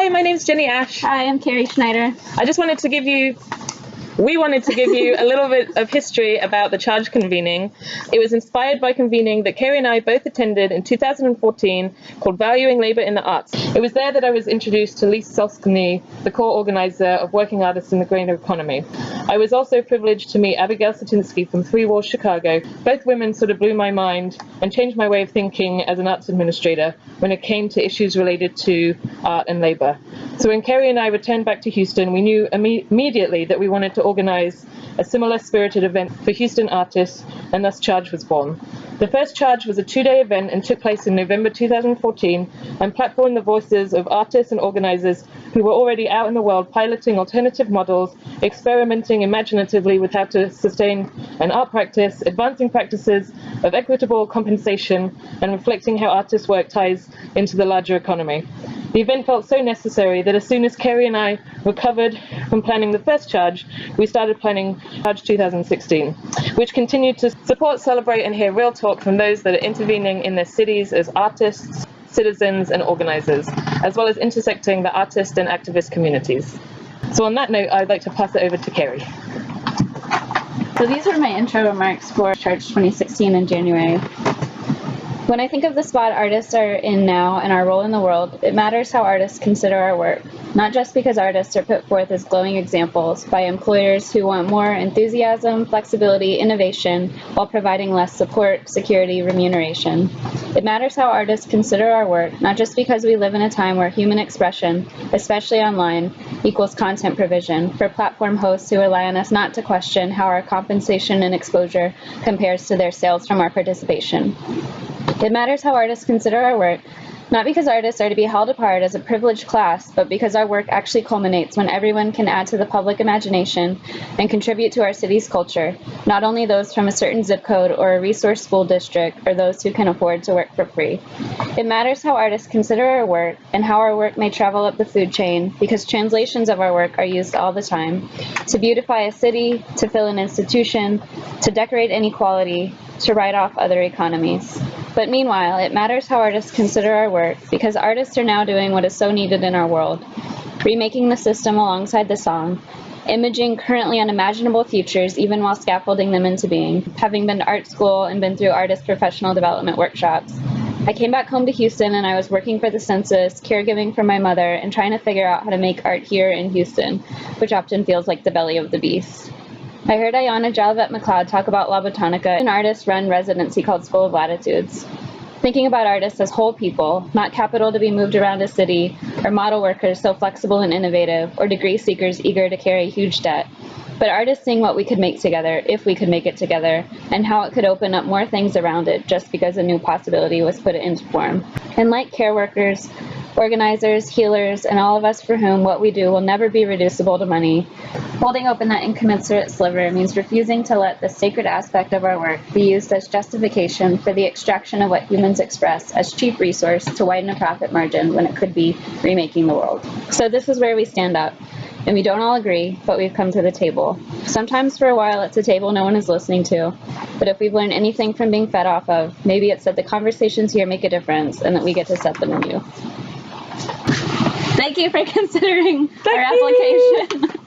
Hi, my name's Jenny Ash. Hi, I'm Carrie Schneider. We wanted to give you a little bit of history about the charge convening. It was inspired by convening that Carrie and I both attended in 2014 called Valuing Labour in the Arts. It was there that I was introduced to Lise Solskny, the core organizer of Working Artists in the Green Economy. I was also privileged to meet Abigail Satinsky from Three Walls Chicago. Both women sort of blew my mind and changed my way of thinking as an arts administrator when it came to issues related to art and labour. So when Carrie and I returned back to Houston, we knew immediately that we wanted to organize a similar spirited event for Houston artists, and thus Charge was born. The first Charge was a 2-day event and took place in November 2014 and platformed the voices of artists and organizers who were already out in the world piloting alternative models, experimenting imaginatively with how to sustain an art practice, advancing practices of equitable compensation, and reflecting how artists' work ties into the larger economy. The event felt so necessary that as soon as Carrie and I recovered from planning the first Charge, we started planning Charge 2016, which continued to support, celebrate, and hear real talk from those that are intervening in their cities as artists, citizens, and organizers, as well as intersecting the artist and activist communities. So on that note, I'd like to pass it over to Carrie. So these were my intro remarks for Charge 2016 in January. When I think of the spot artists are in now and our role in the world, it matters how artists consider our work, not just because artists are put forth as glowing examples by employers who want more enthusiasm, flexibility, innovation, while providing less support, security, remuneration. It matters how artists consider our work, not just because we live in a time where human expression, especially online, equals content provision for platform hosts who rely on us not to question how our compensation and exposure compares to their sales from our participation. It matters how artists consider our work, not because artists are to be held apart as a privileged class, but because our work actually culminates when everyone can add to the public imagination and contribute to our city's culture, not only those from a certain zip code or a resource school district or those who can afford to work for free. It matters how artists consider our work and how our work may travel up the food chain, because translations of our work are used all the time to beautify a city, to fill an institution, to decorate inequality, to write off other economies. But meanwhile, it matters how artists consider our work, because artists are now doing what is so needed in our world, remaking the system alongside the song, imaging currently unimaginable futures even while scaffolding them into being. Having been to art school and been through artist professional development workshops, I came back home to Houston and I was working for the census, caregiving for my mother, and trying to figure out how to make art here in Houston, which often feels like the belly of the beast. I heard Ayanna Jolivet-McLeod talk about La Botanica, an artist-run residency called School of Latitudes. Thinking about artists as whole people, not capital to be moved around a city, or model workers so flexible and innovative, or degree seekers eager to carry huge debt, but artists seeing what we could make together, if we could make it together, and how it could open up more things around it just because a new possibility was put into form. And like care workers, organizers, healers, and all of us for whom what we do will never be reducible to money, holding open that incommensurate sliver means refusing to let the sacred aspect of our work be used as justification for the extraction of what humans express as cheap resource to widen a profit margin when it could be remaking the world. So this is where we stand up. And we don't all agree, but we've come to the table. Sometimes for a while it's a table no one is listening to, but if we've learned anything from being fed off of, maybe it's that the conversations here make a difference and that we get to set the menu. Thank you for considering our application.